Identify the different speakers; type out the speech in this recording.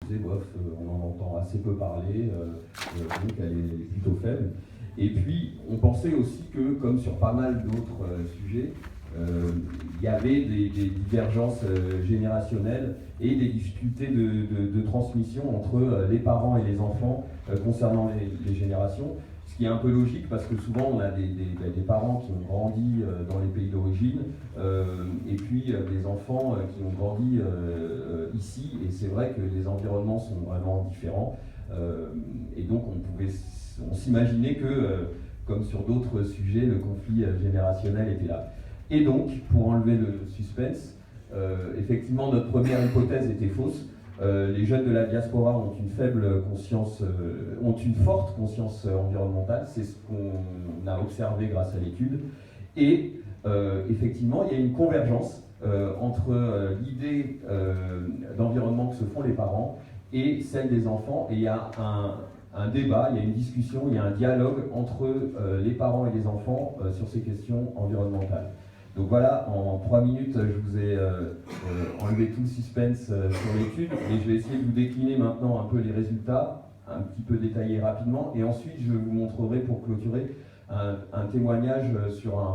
Speaker 1: disait, bof, on en entend assez peu parler, donc elle est plutôt faible. Et puis, on pensait aussi que, comme sur pas mal d'autres sujets, il y avait des divergences générationnelles et des difficultés de transmission entre les parents et les enfants concernant les générations. Ce qui est un peu logique parce que souvent on a des parents qui ont grandi dans les pays d'origine et puis des enfants qui ont grandi ici, et c'est vrai que les environnements sont vraiment différents et donc on s'imaginait que, comme sur d'autres sujets, le conflit générationnel était là. Et donc, pour enlever le suspense, effectivement notre première hypothèse était fausse. Les jeunes de la diaspora ont une forte conscience environnementale, c'est ce qu'on a observé grâce à l'étude. Et effectivement, il y a une convergence entre l'idée d'environnement que se font les parents et celle des enfants. Et il y a un débat, il y a une discussion, il y a un dialogue entre les parents et les enfants sur ces questions environnementales. Donc voilà, en 3 minutes, je vous ai enlevé tout le suspense sur l'étude, et je vais essayer de vous décliner maintenant un peu les résultats, un petit peu détaillés rapidement, et ensuite je vous montrerai, pour clôturer, un témoignage sur un